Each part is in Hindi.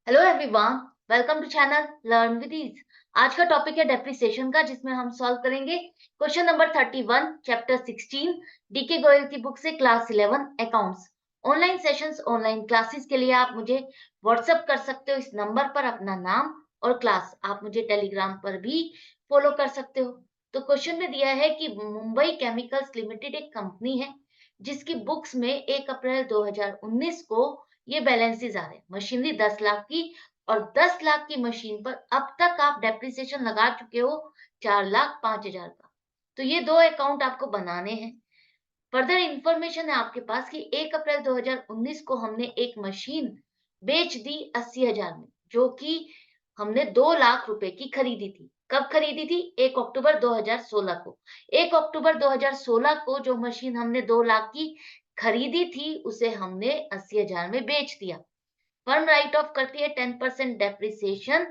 Hello everyone, welcome to channel learn with ease. आज का टॉपिक है डेप्रिसिएशन का, जिसमें हम सॉल्व करेंगे question number 31 chapter 16 DK Goyal की बुक से class 11 accounts. Online sessions, online classes के लिए आप मुझे व्हाट्सएप कर सकते हो इस नंबर पर अपना नाम और क्लास। आप मुझे टेलीग्राम पर भी फॉलो कर सकते हो। तो क्वेश्चन में दिया है कि मुंबई केमिकल्स लिमिटेड एक कंपनी है जिसकी बुक्स में 1 अप्रैल 2019 को ये बैलेंसेस आ रहे हैं। मशीनरी 10 लाख की और 10 लाख की मशीन पर अब तक आप डेप्रिसिएशन लगा चुके हो 4,05,000 का। तो ये दो अकाउंट आपको बनाने हैं। फर्दर इंफॉर्मेशन है आपके पास कि 1 अप्रैल 2019 को हमने एक मशीन बेच दी 80,000 में, जो कि हमने 2 लाख रुपए की खरीदी थी। कब खरीदी थी? 1 अक्टूबर 2016 को। 1 अक्टूबर 2016 को जो मशीन हमने 2 लाख की खरीदी थी, उसे हमने 80,000 में बेच दिया। फर्म राइट ऑफ करती है 10% डेप्रिसिएशन।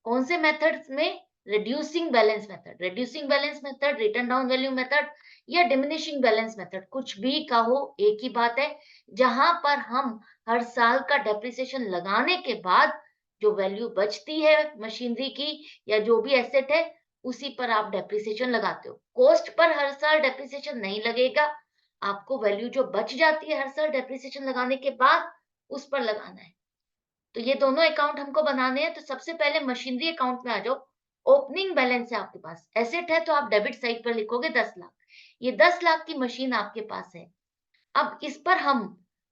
कौन से मेथड्स में? Reducing balance method, reducing balance method, return down value method या डिमिनिशिंग बैलेंस मेथड, कुछ भी कहो एक ही बात है। जहां पर हम हर साल का डेप्रिसिएशन लगाने के बाद जो वैल्यू बचती है मशीनरी की या जो भी एसेट है, उसी पर आप डेप्रिसिएशन लगाते हो। कॉस्ट पर हर साल डेप्रिसिएशन नहीं लगेगा। आपको वैल्यू जो बच जाती है हर साल डेप्रिसिएशन लगाने के बाद, उस पर लगाना है। तो ये दोनों अकाउंट हमको बनाने हैं। तो सबसे पहले मशीनरी अकाउंट में आ जाओ। ओपनिंग बैलेंस है आपके पास, एसेट है तो आप डेबिट साइड पर लिखोगे 10 लाख। ये 10 लाख की मशीन आपके पास है। अब इस पर हम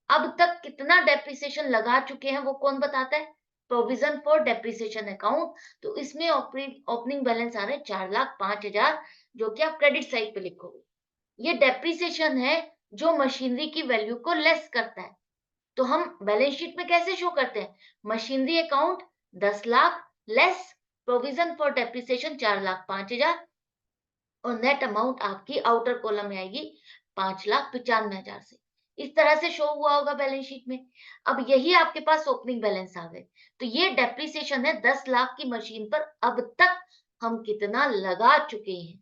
अब तक कितना डेप्रिसिएशन लगा चुके हैं वो कौन बताता है? Provision for depreciation account. तो इसमें ओपनिंग बैलेंस आ रहे हैं 4,05,000, जो कि आप क्रेडिट साइड पे लिखोगे। ये डेप्रिसिएशन है जो मशीनरी की वैल्यू को लेस करता है। तो हम बैलेंस शीट में कैसे शो करते हैं? Machinery account 10 lakh less provision for depreciation 4,05,000 और नेट अमाउंट आपकी आउटर कॉलम में आएगी 5,95,000 से। इस तरह से शो हुआ होगा बैलेंस शीट में। अब यही आपके पास ओपनिंग बैलेंस आ गए। तो ये डेप्रिसिएशन है 10 लाख की मशीन पर अब तक हम कितना लगा चुके हैं।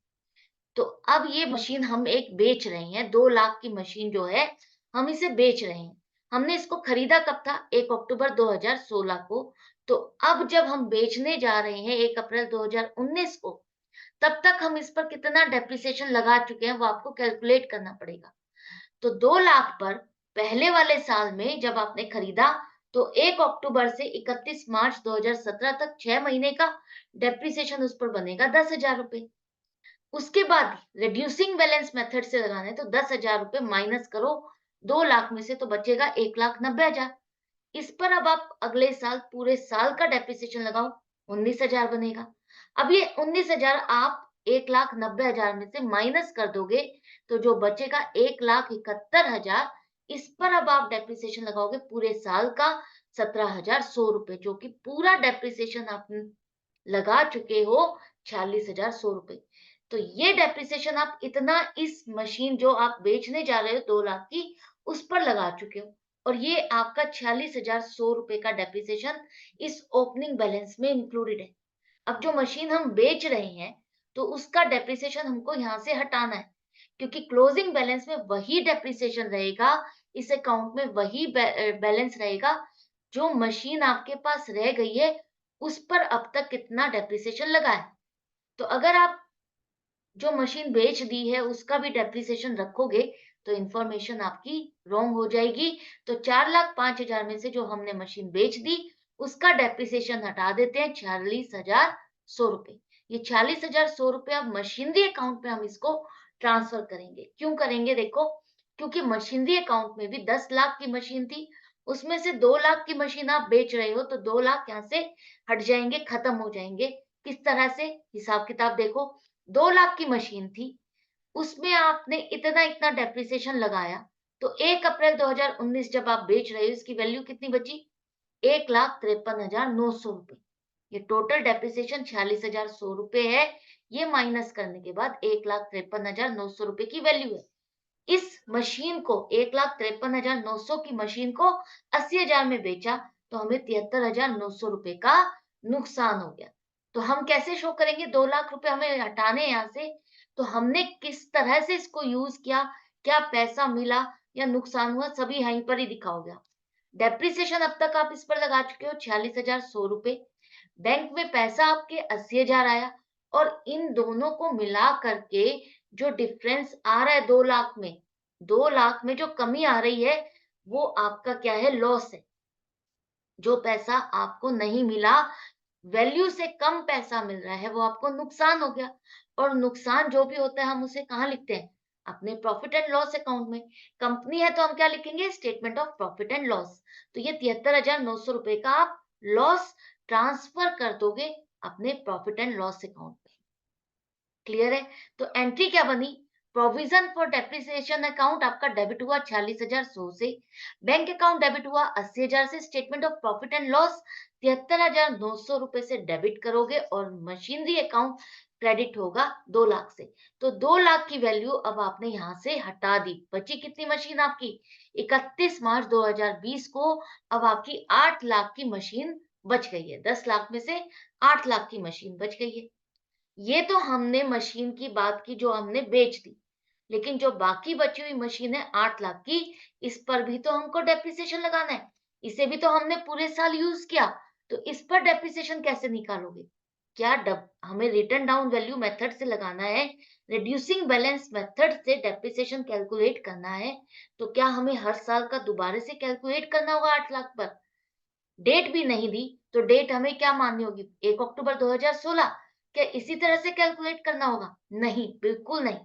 तो अब ये मशीन हम एक बेच रहे हैं, 2 लाख की मशीन जो है, हम इसे बेच रहे हैं। हमने इसको खरीदा कब था? 1 अक्टूबर 2016 को। तो अब जब हम बेचने जा रहे हैं 1 अप्रैल 2019 को, तब तक हम इस पर कितना डेप्रिसिएशन लगा चुके हैं वो आपको कैलकुलेट करना पड़ेगा। तो 2 लाख पर पहले वाले साल में जब आपने खरीदा, तो 1 अक्टूबर से 31 मार्च 2017 तक 6 महीने का डेप्रिसिएशन उस पर बनेगा 10,000 रुपए। उसके बाद रिड्यूसिंग बैलेंस मेथड से लगाना है तो 10,000 रुपए माइनस करो 2 लाख में से, तो बचेगा 1,90,000। इस पर अब आप अगले साल पूरे साल का डेप्रिसिएशन लगाओ, 19,000 बनेगा। अब ये 19,000 आप 1,90,000 में से माइनस कर दोगे, तो जो बचेगा 1,71,000। इस पर अब आप डेप्रिसिएशन लगाओगे पूरे साल का 17,100 रुपए, जो कि पूरा डेप्रिसिएशन आप लगा चुके हो 46,100 रुपए। तो ये डेप्रिसिएशन आप इतना इस मशीन जो आप बेचने जा रहे हो 2 लाख की, उस पर लगा चुके हो। और ये आपका 46,100 रुपए का डेप्रिसिएशन इस ओपनिंग बैलेंस में इंक्लूडेड है। अब जो मशीन हम बेच रहे हैं, तो उसका डेप्रिसिएशन हमको यहाँ से हटाना है, क्योंकि क्लोजिंग बैलेंस में वही डेप्रिसिएशन रहेगा, इस अकाउंट में वही बैलेंस रहेगा जो मशीन आपके पास रह गई है, उस पर अब तक कितना डेप्रिसिएशन लगा है। तो अगर आप जो मशीन बेच दी है उसका भी डेप्रिसिएशन रखोगे, तो इंफॉर्मेशन आपकी रॉन्ग हो जाएगी। तो 4,05,000 में से जो हमने मशीन बेच दी, उसका डेप्रिसिएशन हटा देते हैं 46,100 रुपए। ये 46,100 रुपए अब मशीनरी अकाउंट में हम इसको ट्रांसफर करेंगे। क्यों करेंगे? देखो, क्योंकि मशीनरी अकाउंट में भी 10 लाख की मशीन थी, उसमें से 2 लाख की मशीन आप बेच रहे हो, तो 2 लाख यहाँ से हट जाएंगे, खत्म हो जाएंगे। किस तरह से? हिसाब किताब देखो। 2 लाख की मशीन थी, उसमें आपने इतना-इतना डेप्रिसिएशन लगाया, तो 1 अप्रैल 2019 जब आप बेच रहे हो, इसकी वैल्यू कितनी बची? 1,53,900 रुपए। ये टोटल डेप्रिसिएशन 46,100 रुपए है। ये माइनस करने के बाद 1,53,900 रुपए की वैल्यू है। इस मशीन को 1,53,900 की मशीन को 80,000 में बेचा, तो हमें 73,900 रुपए का नुकसान हो गया। तो हम कैसे शो करेंगे? 2 लाख रुपए हमें हटाने हैं यहाँ से, तो हमने किस तरह से इसको यूज किया, क्या पैसा मिला या नुकसान हुआ, सभी यहीं पर ही दिखा हो गया। डेप्रिसिएशन अब तक आप इस पर लगा चुके हो 46,100 रुपए। बैंक में पैसा आपके 80,000 आया और इन दोनों को मिला करके जो डिफरेंस आ रहा है 2 लाख में, 2 लाख में जो कमी आ रही है वो आपका क्या है, लॉस है। जो पैसा आपको नहीं मिला, वैल्यू से कम पैसा मिल रहा है, वो आपको नुकसान हो गया। और नुकसान जो भी होता है हम उसे कहाँ लिखते हैं, अपने प्रॉफिट एंड लॉस अकाउंट में। कंपनी है तो हम क्या लिखेंगे, statement of profit and loss. तो ये 73,900 रुपए का आप लॉस ट्रांसफर कर दोगे अपने प्रॉफिट एंड लॉस अकाउंट में। क्लियर है? तो एंट्री क्या बनी, प्रोविजन फॉर डेप्रिसिएशन अकाउंट आपका डेबिट हुआ 46,100 से, बैंक अकाउंट डेबिट हुआ 80,000 से, statement of profit and loss 73,900 रुपए से डेबिट करोगे और मशीनरी अकाउंट क्रेडिट होगा 2 लाख से। तो 2 लाख की वैल्यू अब आपने यहां से हटा दी। बची कितनी मशीन आपकी, 31 मार्च 2020 को अब आपकी 8 लाख की मशीन बच गई है। 10 लाख में से 8 लाख की मशीन बच गई है। ये तो हमने मशीन की बात की जो हमने बेच दी, लेकिन जो बाकी बची हुई मशीन है 8 लाख की, इस पर भी तो हमको डेप्रिसिएशन लगाना है। इसे भी तो हमने पूरे साल यूज किया, तो इस पर डेप्रिसिएशन कैसे निकालोगे? क्या हमें रिटर्न डाउन वैल्यू मेथड से लगाना है, रिड्यूसिंग बैलेंस मेथड से डेप्रिसिएशन कैलकुलेट करना है, तो क्या हमें हर साल का दोबारा से कैलकुलेट करना होगा 8 लाख पर? डेट भी नहीं दी, तो डेट हमें क्या माननी होगी, 1 अक्टूबर 2016? क्या इसी तरह से कैलकुलेट करना होगा? नहीं, बिल्कुल नहीं।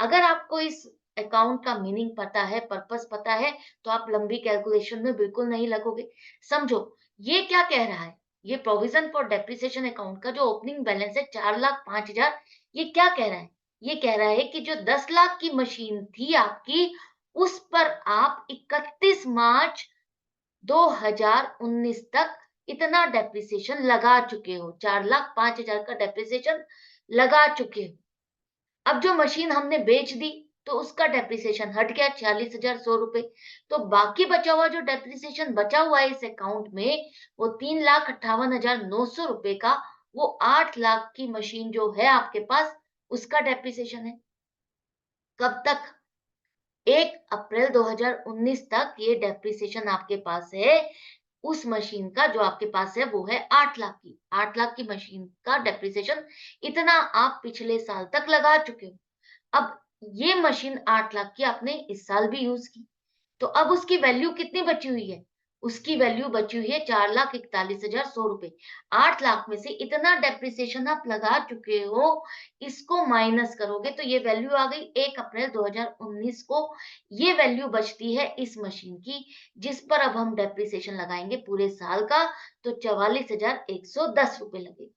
अगर आपको इस अकाउंट का मीनिंग पता है, पर्पस पता है, तो आप लंबी कैलकुलेशन में बिल्कुल नहीं लगोगे। समझो, ये क्या कह रहा है? ये प्रोविजन फॉर डेप्रिसिएशन अकाउंट का जो ओपनिंग बैलेंस है 4,05,000, ये क्या कह रहा है? ये कह रहा है कि जो 10 लाख की मशीन थी आपकी, उस पर आप 31 मार्च 2019 तक इतना डेप्रिसिएशन लगा चुके हो, 4,05,000 का डेप्रिसिएशन लगा चुके हो। अब जो मशीन हमने बेच दी तो उसका डेप्रिसिएशन हट गया 46,100 रुपए। तो बाकी बचा हुआ जो डेप्रिसिएशन बचा हुआ है इस अकाउंट में, वो 3,58,900 रुपए का, वो 8 लाख की मशीन जो है आपके पास, उसका डेप्रिसिएशन है। कब तक? 1 अप्रैल 2019 तक ये डेप्रिसिएशन आपके पास है। उस मशीन का जो आपके पास है वो है 8 लाख की। 8 लाख की मशीन का डेप्रिसिएशन इतना आप पिछले साल तक लगा चुके हो। अब ये मशीन 8 लाख की आपने इस साल भी यूज की, तो अब उसकी वैल्यू कितनी बची हुई है? उसकी वैल्यू बची हुई है 4,41,100 रुपए। 8 लाख में से इतना डेप्रिसिएशन आप लगा चुके हो, इसको माइनस करोगे तो ये वैल्यू आ गई 1 अप्रैल 2019 को। ये वैल्यू बचती है इस मशीन की, जिस पर अब हम डेप्रिसिएशन लगाएंगे पूरे साल का, तो 44,110 रुपए लगेगा।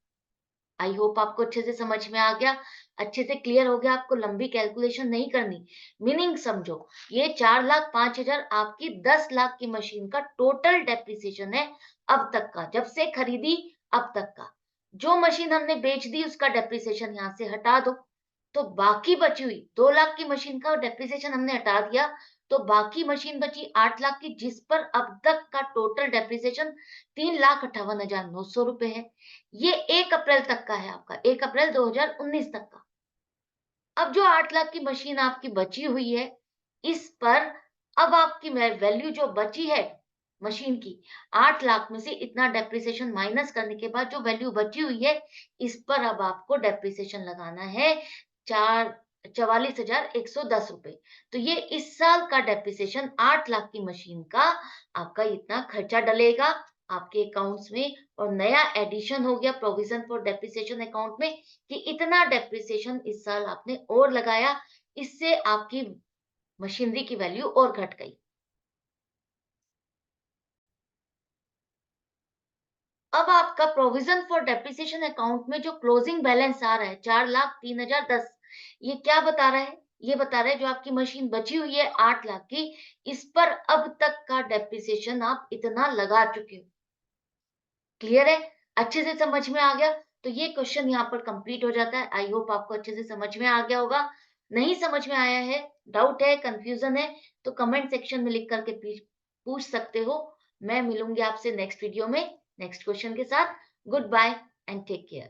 आई होप आपको अच्छे से समझ में आ गया, अच्छे से क्लियर हो गया, आपको लंबी कैलकुलेशन नहीं करनी, मीनिंग समझो। ये 4,05,000 आपकी 10 लाख की मशीन का टोटल डेप्रिसिएशन है अब तक का, जब से खरीदी अब तक का। जो मशीन हमने बेच दी उसका डेप्रिसिएशन यहाँ से हटा दो, तो बाकी बची हुई 2 लाख की मशीन का डेप्रिसिएशन हमने हटा दिया, तो बाकी मशीन बची 8 लाख की, जिस पर अब तक का टोटल डेप्रिसिएशन 3,58,900 रुपए है। ये 1 अप्रैल तक का है आपका, 1 अप्रैल 2019 तक का। अब जो 8 लाख की मशीन आपकी बची हुई है, इस पर अब आपकी वैल्यू जो बची है मशीन की, 8 लाख में से इतना डेप्रिसिएशन माइनस करने के बाद जो वैल्यू बची हुई है, इस पर अब आपको डेप्रिसिएशन लगाना है 44,110 रुपए। तो ये इस साल का डेप्रिसिएशन 8 लाख की मशीन का आपका इतना खर्चा डलेगा आपके अकाउंट्स में, और नया एडिशन हो गया प्रोविजन फॉर डेप्रिसिएशन अकाउंट में कि इतना डेप्रिसिएशन इस साल आपने और लगाया, इससे आपकी मशीनरी की वैल्यू और घट गई। अब आपका प्रोविजन फॉर डेप्रिसिएशन अकाउंट में जो क्लोजिंग बैलेंस आ रहा है 4,03,010, ये क्या बता रहा है? ये बता रहा है जो आपकी मशीन बची हुई है 8 लाख की, इस पर अब तक का डेप्रिसिएशन आप इतना लगा चुके हो। क्लियर है? अच्छे से समझ में आ गया? तो ये क्वेश्चन यहाँ पर कंप्लीट हो जाता है। आई होप आपको अच्छे से समझ में आ गया होगा। नहीं समझ में आया है, डाउट है, कंफ्यूजन है, तो कमेंट सेक्शन में लिख करके पूछ सकते हो। मैं मिलूंगी आपसे नेक्स्ट वीडियो में नेक्स्ट क्वेश्चन के साथ। Good bye and take care.